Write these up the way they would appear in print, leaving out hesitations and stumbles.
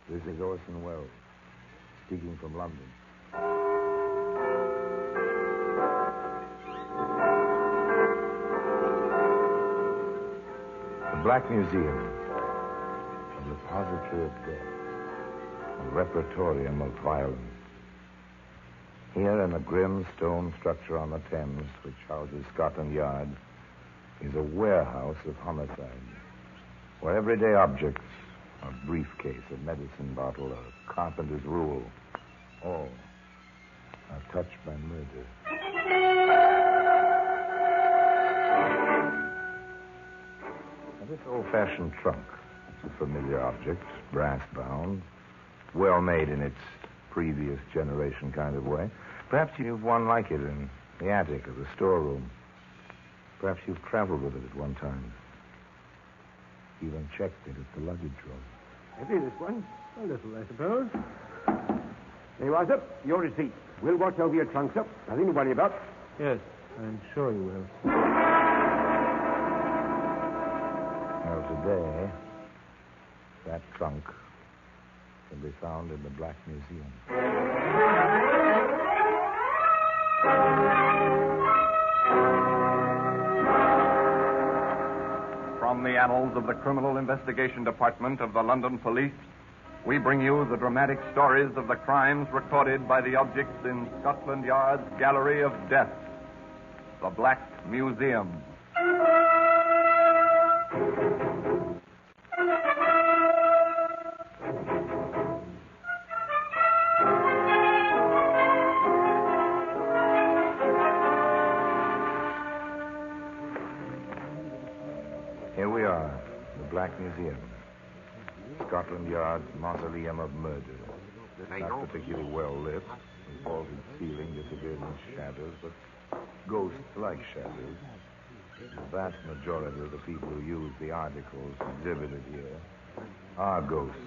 This is Orson Welles, speaking from London. The Black Museum, a repository of death, a repertorium of violence. Here in a grim stone structure on the Thames, which houses Scotland Yard, is a warehouse of homicide, where everyday objects, a briefcase, a medicine bottle, a carpenter's rule, all are touched by murder. Now, this old-fashioned trunk, it's a familiar object, brass-bound, well-made in its previous generation kind of way. Perhaps you've one like it in the attic of the storeroom. Perhaps you've traveled with it at one time. Even checked it at the luggage room. Heavy, this one. A little, I suppose. There you are, sir. Your receipt. We'll watch over your trunk, sir. Nothing to worry about. Yes, I'm sure you will. Well, today, that trunk can be found in the Black Museum. From the annals of the Criminal Investigation Department of the London Police, we bring you the dramatic stories of the crimes recorded by the objects in Scotland Yard's Gallery of Death, the Black Museum. Here we are, the Black Museum. Scotland Yard's mausoleum of murder. Not particularly well lit. The vaulted ceiling disappeared in shadows, but ghost-like shadows. The vast majority of the people who use the articles exhibited here are ghosts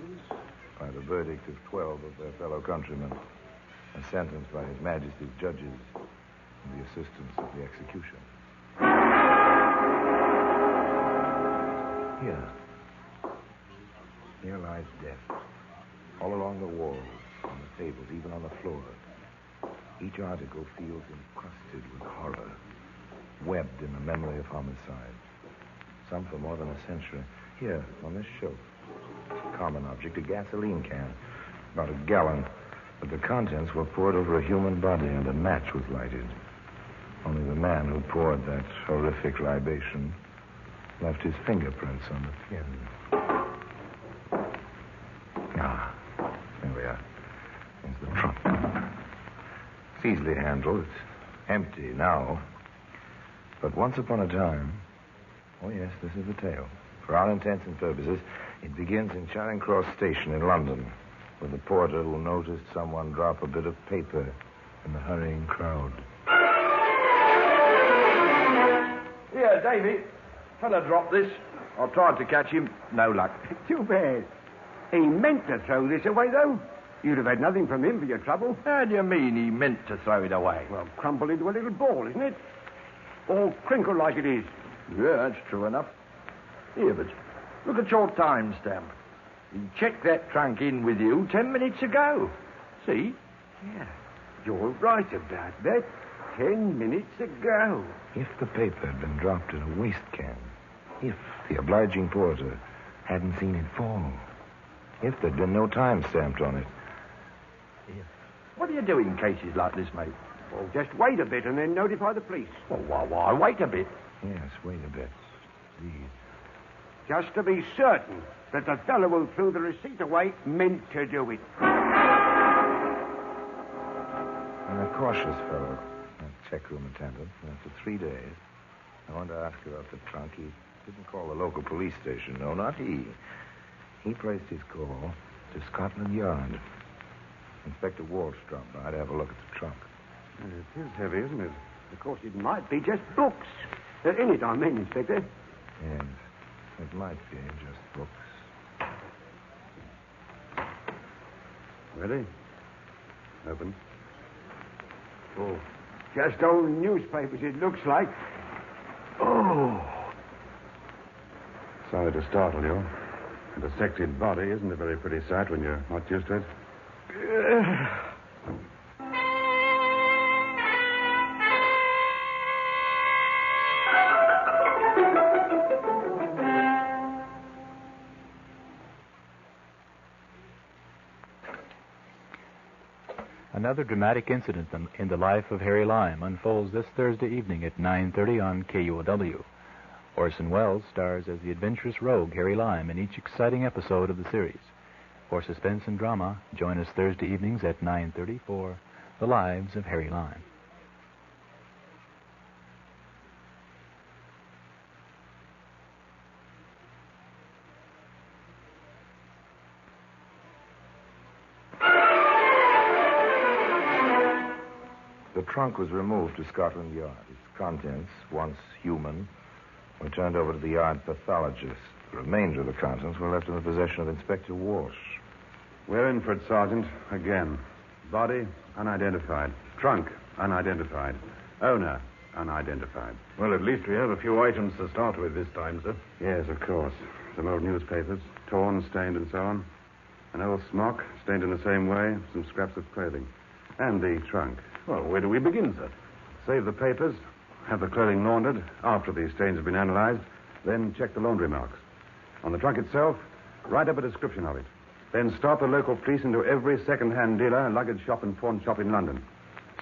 by the verdict of 12 of their fellow countrymen, and sentenced by His Majesty's judges and the assistance of the execution. Here lies death. All along the walls, on the tables, even on the floor. Each article feels encrusted with horror, webbed in the memory of homicide. Some for more than a century. Here, on this shelf, it's a common object, a gasoline can. About a gallon. But the contents were poured over a human body and a match was lighted. Only the man who poured that horrific libation left his fingerprints on the tin. There we are. There's the trunk. It's easily handled. It's empty now. But once upon a time... Oh, yes, this is the tale. For all intents and purposes, it begins in Charing Cross Station in London, with the porter who noticed someone drop a bit of paper in the hurrying crowd. Here, Davy. Fella dropped this. I tried to catch him. No luck. Too bad. He meant to throw this away, though. You'd have had nothing from him for your trouble. How do you mean he meant to throw it away? Well, crumpled into a little ball, isn't it? All crinkled like it is. Yeah, that's true enough. Here, but look at your timestamp. He checked that trunk in with you 10 minutes ago. See? Yeah, you're right about that. 10 minutes ago. If the paper had been dropped in a waste can, if the obliging porter hadn't seen it fall, if there'd been no time stamped on it. What do you do in cases like this, mate? Well, just wait a bit and then notify the police. Well, why wait a bit? Yes, wait a bit. Please. Just to be certain that the fellow who threw the receipt away meant to do it. I'm a cautious fellow, a checkroom attendant. After 3 days, I wanted to ask about the trunk. He didn't call the local police station. No, not he. He placed his call to Scotland Yard. Inspector Walsh dropped by to have a look at the trunk. It is heavy, isn't it? Of course, it might be just books. In it, I mean, Inspector. Yes, it might be just books. Ready? Open. Oh, just old newspapers, it looks like. Oh. Sorry to startle you. A dissected body isn't a very pretty sight when you're not used to it. Another dramatic incident in the life of Harry Lime unfolds this Thursday evening at 9:30 on KUOW. Orson Welles stars as the adventurous rogue Harry Lime in each exciting episode of the series. For suspense and drama, join us Thursday evenings at 9:30 for The Lives of Harry Lime. The trunk was removed to Scotland Yard. Its contents, once human, were turned over to the yard pathologist. The remainder of the contents were left in the possession of Inspector Walsh. We're in for it, Sergeant. Again. Body, unidentified. Trunk, unidentified. Owner, unidentified. Well, at least we have a few items to start with this time, sir. Yes, of course. Some old newspapers, torn, stained, and so on. An old smock, stained in the same way. Some scraps of clothing. And the trunk. Well, where do we begin, sir? Save the papers, have the clothing laundered after the stains have been analyzed, then check the laundry marks. On the trunk itself, write up a description of it. Then start the local police into every second-hand dealer, luggage shop, and pawn shop in London.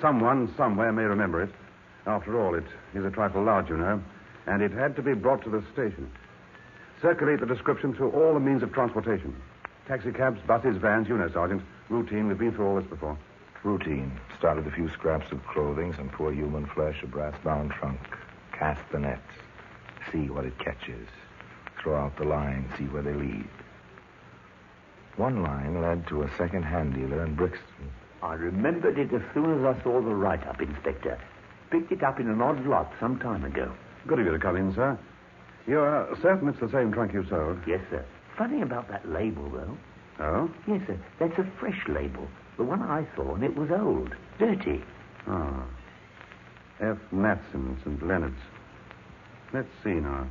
Someone, somewhere, may remember it. After all, it is a trifle large, you know, and it had to be brought to the station. Circulate the description through all the means of transportation. Taxicabs, buses, vans, you know, Sergeant. Routine, we've been through all this before. Routine. Start with a few scraps of clothing, some poor human flesh, a brass-bound trunk. Cast the nets. See what it catches. Throw out the lines, see where they lead. One line led to a second-hand dealer in Brixton. I remembered it as soon as I saw the write-up, Inspector. Picked it up in an odd lot some time ago. Good of you to come in, sir. You're certain it's the same trunk you sold? Yes, sir. Funny about that label, though. Oh? Yes, sir. That's a fresh label. The one I saw, and it was old. Dirty. Oh. F. Matson, St. Leonard's. Let's see now.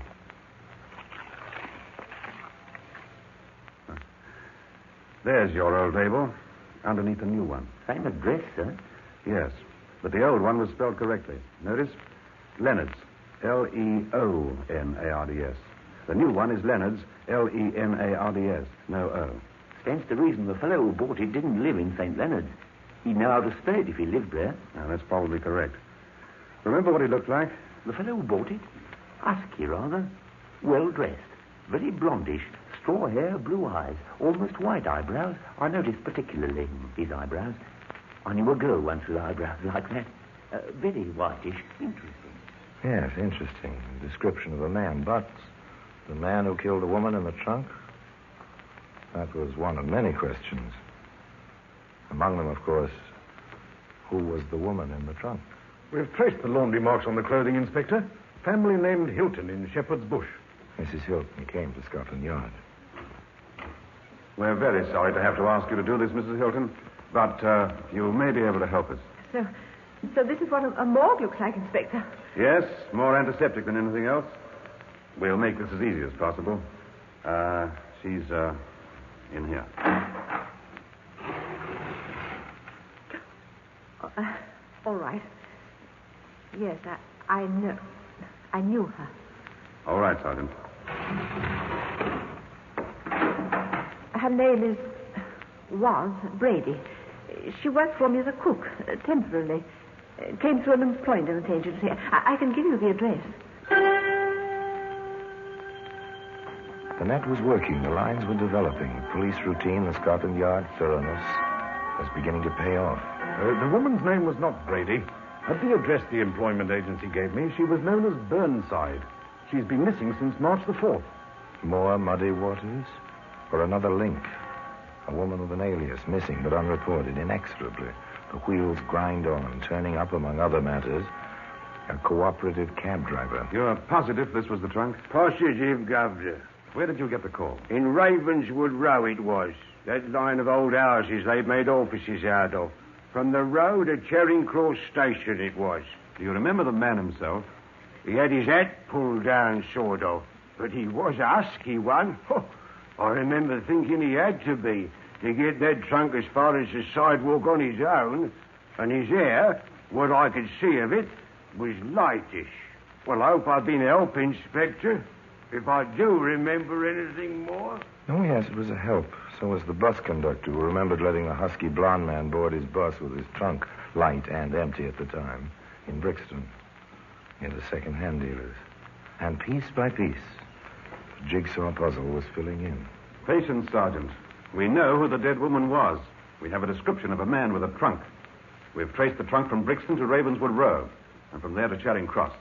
There's your old label, underneath the new one. Same address, sir. Yes, but the old one was spelled correctly. Notice? Leonard's. Leonards. The new one is Leonard's. Lenards. No O. Stands to reason the fellow who bought it didn't live in St. Leonard's. He'd know how to spell it if he lived there. Now, that's probably correct. Remember what he looked like? The fellow who bought it? Husky, rather. Well-dressed. Very blondish. Straw hair, blue eyes. Almost white eyebrows. I noticed particularly his eyebrows. I knew a girl once with eyebrows like that. Very whitish. Interesting. Yes, interesting. Description of a man. But the man who killed the woman in the trunk? That was one of many questions. Among them, of course, who was the woman in the trunk? We've traced the laundry marks on the clothing, Inspector. Family named Hilton in Shepherd's Bush. Mrs. Hilton came to Scotland Yard. We're very sorry to have to ask you to do this, Mrs. Hilton, but you may be able to help us. So this is what a morgue looks like, Inspector. Yes, more antiseptic than anything else. We'll make this as easy as possible. She's in here. All right. Yes, I know. I knew her. All right, Sergeant. Her name was Brady. She worked for me as a cook, temporarily. Came through an employment agency. I can give you the address. The net was working. The lines were developing. Police routine, the Scotland Yard thoroughness was beginning to pay off. The woman's name was not Brady. At the address the employment agency gave me, she was known as Burnside. She's been missing since March the 4th. More muddy waters? Or another link? A woman with an alias, missing but unreported, inexorably. The wheels grind on, turning up, among other matters, a cooperative cab driver. You're positive this was the trunk? Positive, Governor. Where did you get the call? In Ravenswood Row it was. That line of old houses they've made offices out of. From the road to Charing Cross Station it was. Do you remember the man himself? He had his hat pulled down, sort of. But he was a husky one. I remember thinking he had to be to get that trunk as far as the sidewalk on his own, and his hair, what I could see of it, was lightish. Well, I hope I've been a help, Inspector. If I do remember anything more. Oh, yes, it was a help. So was the bus conductor who remembered letting the husky blonde man board his bus with his trunk, light and empty at the time, in Brixton, near the second-hand dealers. And piece by piece, the jigsaw puzzle was filling in. Patience, Sergeant. We know who the dead woman was. We have a description of a man with a trunk. We've traced the trunk from Brixton to Ravenswood Road, and from there to Charing Cross.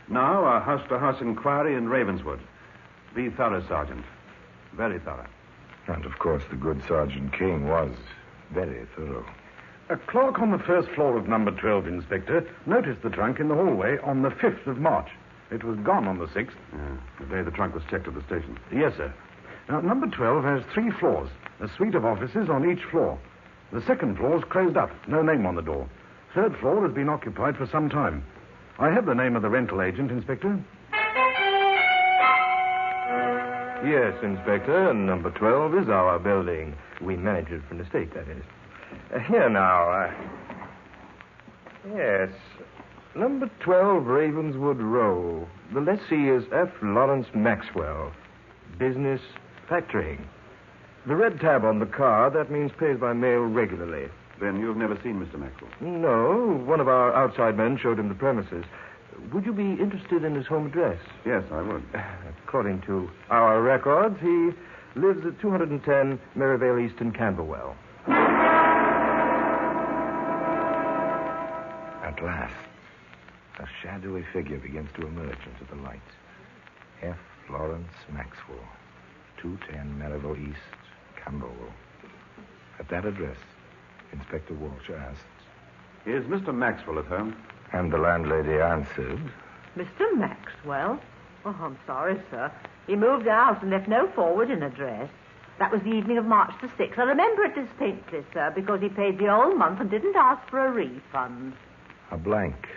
Now, a house-to-house inquiry in Ravenswood. Be thorough, Sergeant. Very thorough. And, of course, the good Sergeant King was very thorough. A clerk on the first floor of number 12, Inspector, noticed the trunk in the hallway on the 5th of March. It was gone on the 6th. The day the trunk was checked at the station. Yes, sir. Now, number 12 has 3 floors, a suite of offices on each floor. The second floor's closed up, no name on the door. Third floor has been occupied for some time. I have the name of the rental agent, Inspector. Yes, Inspector. Number 12 is our building. We manage it from the state, that is. Here now. Yes. Number 12, Ravenswood Row. The lessee is F. Lawrence Maxwell. Business, factoring. The red tab on the card, that means pays by mail regularly. Then you've never seen Mr. Maxwell? No. One of our outside men showed him the premises. Would you be interested in his home address? Yes, I would. According to our records, he lives at 210 Merivale East in Camberwell. At last, a shadowy figure begins to emerge into the light. F. Lawrence Maxwell, 210 Merivale East, Camberwell. At that address, Inspector Walsh asked, Is Mr. Maxwell at home? and the landlady answered, Mr. Maxwell? Oh, I'm sorry, sir. He moved out and left no forwarding address. That was the evening of March the 6th. I remember it distinctly, sir, because he paid the whole month and didn't ask for a refund. a blank.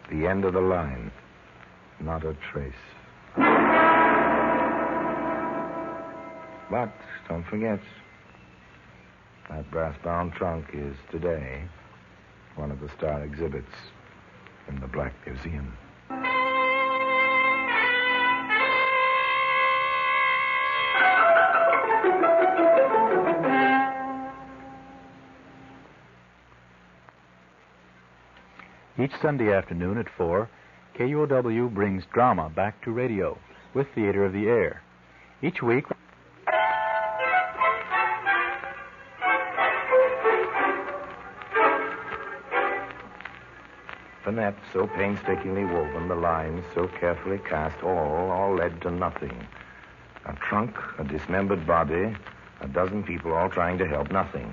The end of the line. Not a trace. But don't forget, that brass-bound trunk is today one of the star exhibits in the Black Museum. Each Sunday afternoon at 4, KUOW brings drama back to radio with Theater of the Air. Each week... The net so painstakingly woven, the lines so carefully cast, all led to nothing. A trunk, a dismembered body, a dozen people all trying to help, nothing.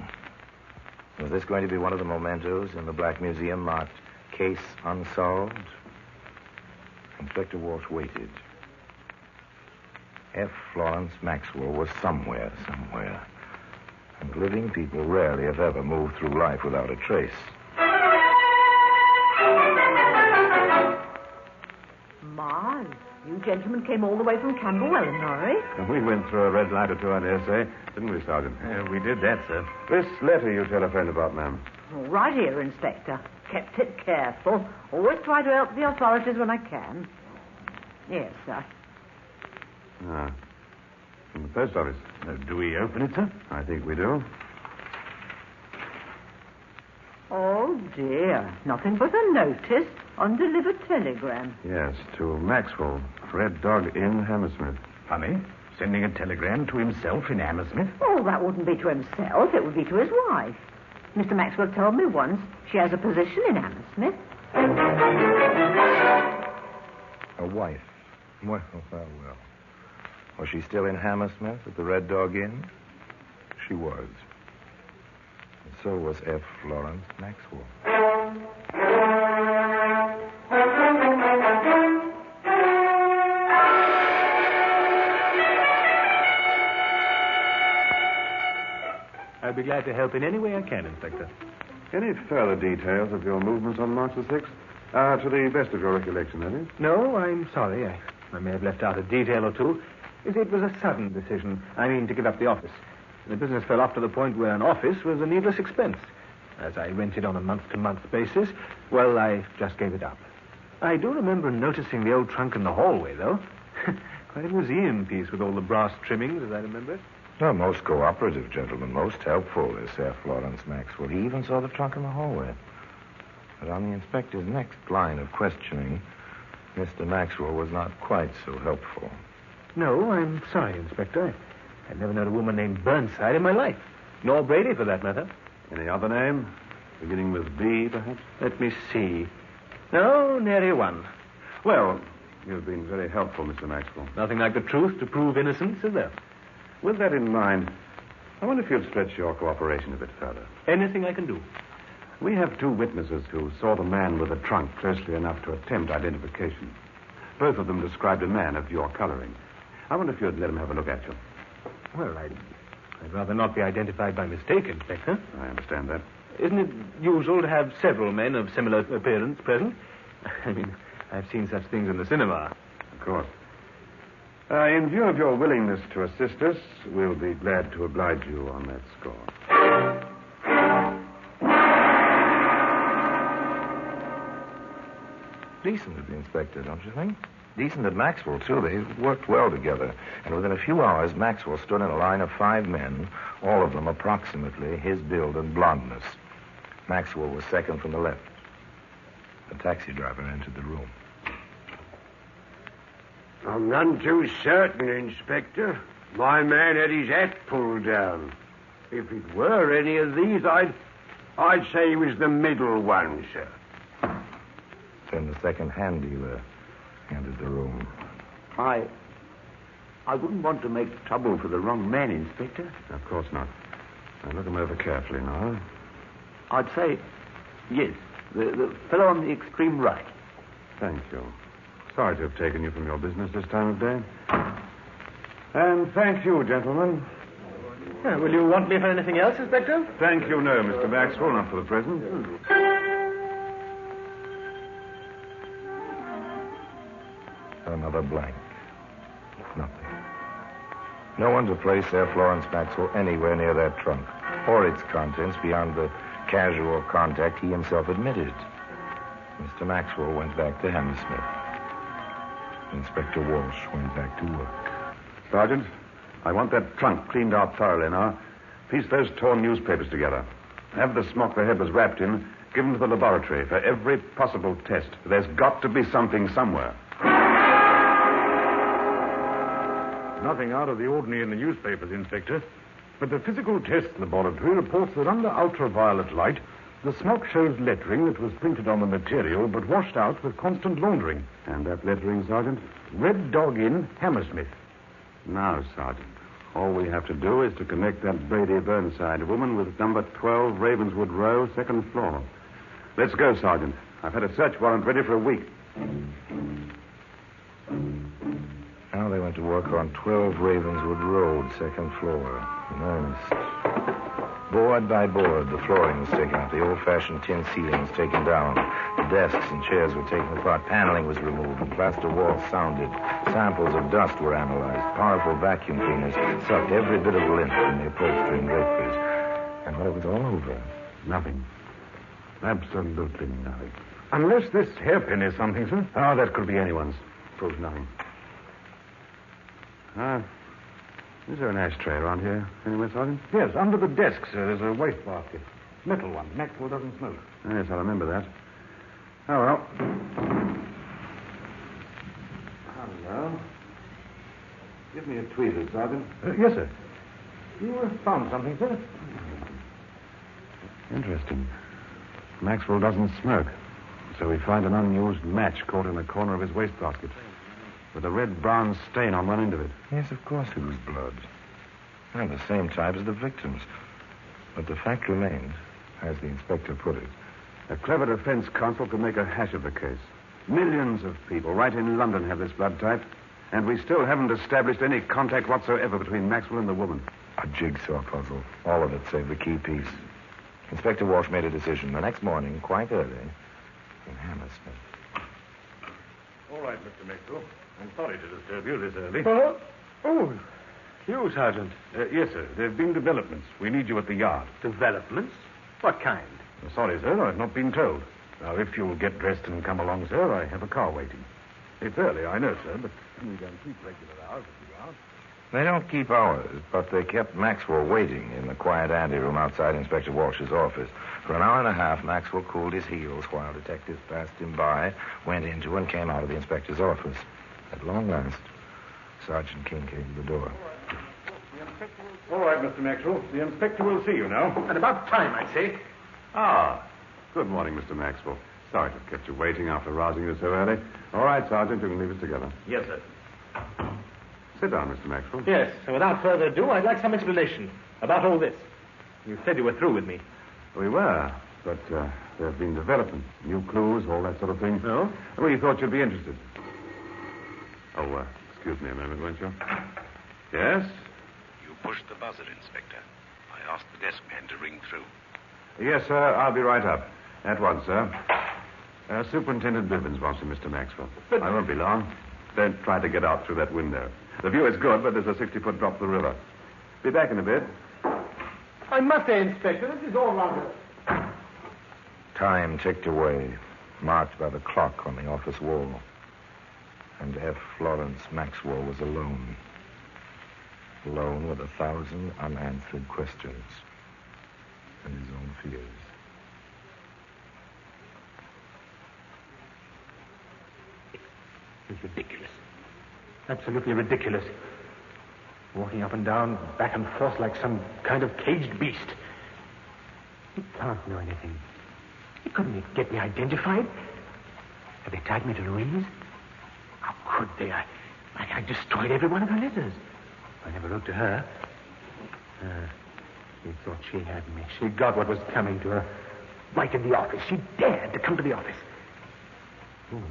Was this going to be one of the mementos in the Black Museum marked Case Unsolved? Inspector Walsh waited. F. Lawrence Maxwell was somewhere. And living people rarely, if ever, move through life without a trace. My, you gentlemen came all the way from Camberwell in a hurry. We went through a red light or two, I dare say. Didn't we, Sergeant? We did that, sir. This letter you telephoned about, ma'am. Right here, Inspector. Kept it careful. Always try to help the authorities when I can. Yes, sir. Ah. From the post office. Do we open it, sir? I think we do. Oh, dear. Nothing but a notice. Undelivered telegram. Yes, to Maxwell, Red Dog Inn, Hammersmith. Funny. Sending a telegram to himself in Hammersmith? Oh, that wouldn't be to himself. It would be to his wife. Mr. Maxwell told me once she has a position in Hammersmith. A wife. Well. Was she still in Hammersmith at the Red Dog Inn? She was. And so was F. Lawrence Maxwell. I'd be glad to help in any way I can, Inspector. Any further details of your movements on March the 6th? To the best of your recollection, that is. No, I'm sorry. I may have left out a detail or two. It was a sudden decision. I mean, to give up the office. The business fell off to the point where an office was a needless expense. As I rented on a month-to-month basis, well, I just gave it up. I do remember noticing the old trunk in the hallway, though. Quite a museum piece with all the brass trimmings, as I remember it. Well, most cooperative gentlemen, most helpful, is F. Lawrence Maxwell. He even saw the trunk in the hallway. But on the inspector's next line of questioning, Mr. Maxwell was not quite so helpful. No, I'm sorry, Inspector. I've never known a woman named Burnside in my life. Nor Brady, for that matter. Any other name? Beginning with B, perhaps? Let me see. No, nary one. Well, you've been very helpful, Mr. Maxwell. Nothing like the truth to prove innocence, is there? With that in mind, I wonder if you'd stretch your cooperation a bit further. Anything I can do. We have 2 witnesses who saw the man with the trunk closely enough to attempt identification. Both of them described a man of your coloring. I wonder if you'd let him have a look at you. Well, I'd rather not be identified by mistake, Inspector. I understand that. Isn't it usual to have several men of similar appearance present? I mean, I've seen such things in the cinema. Of course. In view of your willingness to assist us, we'll be glad to oblige you on that score. Decent of the inspector, don't you think? Decent at Maxwell, too. They worked well together. And within a few hours, Maxwell stood in a line of 5 men, all of them approximately his build and blondness. Maxwell was second from the left. The taxi driver entered the room. I'm none too certain, Inspector. My man had his hat pulled down. If it were any of these, I'd say he was the middle one, sir. Then the second-hand dealer entered the room. I wouldn't want to make trouble for the wrong man, Inspector. Of course not. Now look him over carefully now. I'd say, yes, the fellow on the extreme right. Thank you. Sorry to have taken you from your business this time of day. And thank you, gentlemen. Will you want me for anything else, Inspector? Thank you, no, Mr. Maxwell, not for the present. Another blank. Nothing. No one to place F. Lawrence Maxwell anywhere near that trunk, or its contents beyond the casual contact he himself admitted. Mr. Maxwell went back to Hammersmith. Inspector Walsh went back to work. Sergeant, I want that trunk cleaned out thoroughly now. Piece those torn newspapers together. Have the smock the head was wrapped in given to the laboratory for every possible test. There's got to be something somewhere. Nothing out of the ordinary in the newspapers, Inspector. But the physical test laboratory reports that under ultraviolet light, the smock shows lettering that was printed on the material but washed out with constant laundering. And that lettering, Sergeant? Red Dog Inn, Hammersmith. Now, Sergeant, all we have to do is to connect that Brady Burnside woman with number 12 Ravenswood Row, 2nd floor. Let's go, Sergeant. I've had a search warrant ready for a week. Now they went to work on 12 Ravenswood Road, 2nd floor, in earnest. Board by board, the flooring was taken out, the old-fashioned tin ceiling was taken down, the desks and chairs were taken apart, paneling was removed, and plaster walls sounded. Samples of dust were analyzed. Powerful vacuum cleaners sucked every bit of lint from the upholstery and draperies. And when it was all over, Nothing. Absolutely nothing. Unless this hairpin is something, sir. Oh, that could be anyone's. Proves nothing. Is there an ashtray around here anywhere, Sergeant? Yes, under the desk, sir, there's a wastebasket. Metal one. Maxwell doesn't smoke. Yes, I remember that. Oh, well. Hello. Give me a tweezer, Sergeant. Yes, sir. You found something, sir? Interesting. Maxwell doesn't smoke. So we find an unused match caught in the corner of his wastebasket, with a red-brown stain on one end of it. yes, of course it was blood. And the same type as the victims. But the fact remains, as the inspector put it, A clever defense counsel could make a hash of the case. Millions of people right in London have this blood type, and we still haven't established any contact whatsoever between Maxwell and the woman. a jigsaw puzzle. All of it save the key piece. Inspector Walsh made a decision the next morning, quite early, in Hammersmith. All right, Mr. Maxwell. I'm sorry to disturb you this early. Oh, you, Sergeant. Yes, sir. There have been developments. We need you at the yard. Developments? What kind? Sorry, sir. I've not been told. Now, if you'll get dressed and come along, sir, I have a car waiting. It's early, I know, sir, but we don't keep regular hours at the yard. They don't keep hours, but they kept Maxwell waiting in the quiet anteroom outside Inspector Walsh's office. For an hour and a half, Maxwell cooled his heels while detectives passed him by, went into and came out of the inspector's office. At long last, Sergeant King came to the door. All right, Mr. Maxwell. The inspector will see you now. And about time, I say. Ah, good morning, Mr. Maxwell. Sorry to have kept you waiting after rousing you so early. All right, Sergeant, you can leave us together. Yes, sir. Sit down, Mr. Maxwell. Yes, so without further ado, I'd like some explanation about all this. You said you were through with me. We were, but there have been developments, new clues, all that sort of thing. No? We thought you'd be interested. Oh, excuse me a moment, won't you? Yes? You pushed the buzzer, Inspector. I asked the desk man to ring through. Yes, sir. I'll be right up. At once, sir. Superintendent Bivens wants you, Mr. Maxwell. I won't be long. Don't try to get out through that window. The view is good, but there's a 60-foot drop to the river. Be back in a bit. I must say, Inspector, this is all rather... Time ticked away, marked by the clock on the office wall. And F. Lawrence Maxwell was alone. Alone with 1,000 unanswered questions. And his own fears. It's ridiculous. Absolutely ridiculous. Walking up and down, back and forth like some kind of caged beast. He can't know anything. He couldn't get me identified. Have they tied me to Louise? How could they? I destroyed every one of her letters. I never wrote to her. She thought she had me. She got what was coming to her right in the office. She dared to come to the office. Did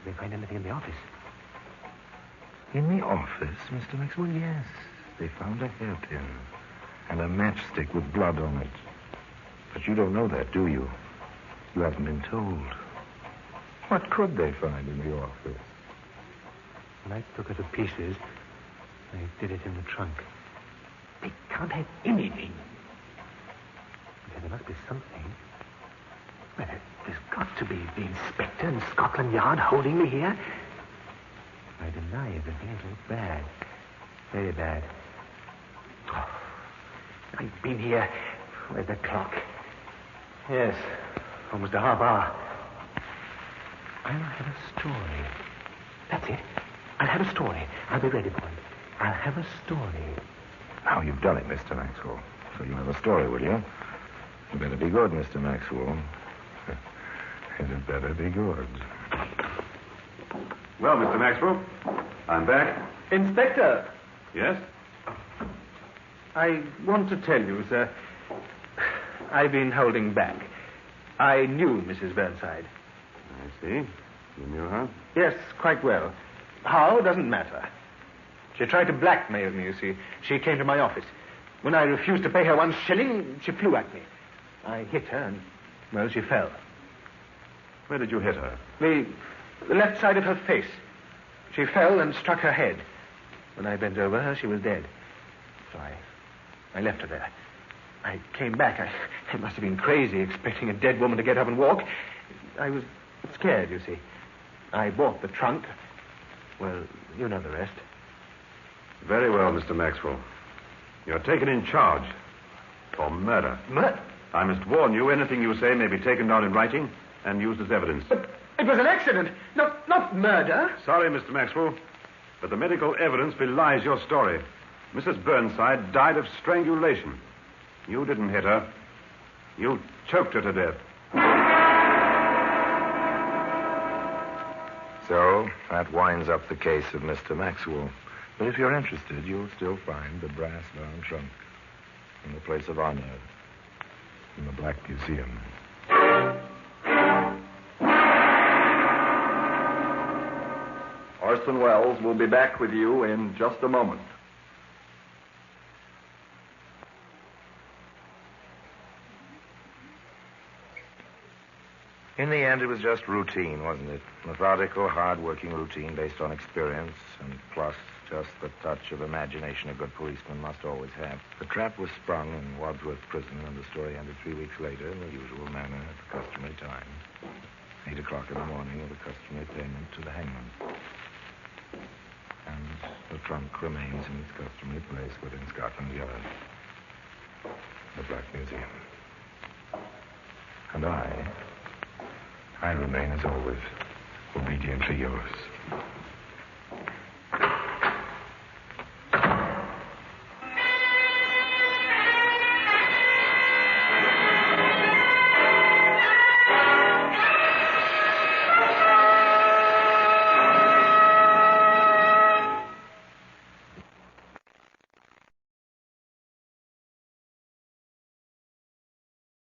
they find anything in the office? In the office, Mr. Maxwell? Yes. They found a hairpin and a matchstick with blood on it. But you don't know that, do you? You haven't been told. What could they find in the office? When I took her to pieces, I did it in the trunk. They can't have anything. Okay, there must be something. Well, there's got to be the inspector in Scotland Yard holding me here. I deny everything. It looks bad. Very bad. Oh, I've been here. Where's the clock? Yes, almost a half hour. I'll have a story. That's it. I'll have a story. I'll be ready for it. I'll have a story. Now you've done it, Mr. Maxwell. So you have a story, will you? It better be good, Mr. Maxwell. It better be good. Well, Mr. Maxwell, I'm back. Inspector! Yes? I want to tell you, sir, I've been holding back. I knew Mrs. Burnside. I see. You knew her? Yes, quite well. How doesn't matter. She tried to blackmail me, you see. She came to my office. When I refused to pay her 1 shilling, she flew at me. I hit her and, well, she fell. Where did you hit her? The left side of her face. She fell and struck her head. When I bent over her, she was dead. So I left her there. I came back. I must have been crazy, expecting a dead woman to get up and walk. I was scared, you see. I bought the trunk. Well, you know the rest. Very well, Mr. Maxwell. You're taken in charge for murder. I must warn you, anything you say may be taken down in writing and used as evidence. But it was an accident, not murder. Sorry, Mr. Maxwell, but the medical evidence belies your story. Mrs. Burnside died of strangulation. You didn't hit her. You choked her to death. So, that winds up the case of Mr. Maxwell. But if you're interested, you'll still find the brass-bound trunk in the place of honor in the Black Museum. Orson Welles will be back with you in just a moment. In the end, it was just routine, wasn't it? Methodical, hard-working routine based on experience, and plus just the touch of imagination a good policeman must always have. The trap was sprung in Wadsworth Prison, and the story ended 3 weeks later in the usual manner at the customary time. 8 o'clock in the morning with the customary payment to the hangman. And the trunk remains in its customary place within Scotland Yard, the Black Museum. And I remain, as always, obediently yours.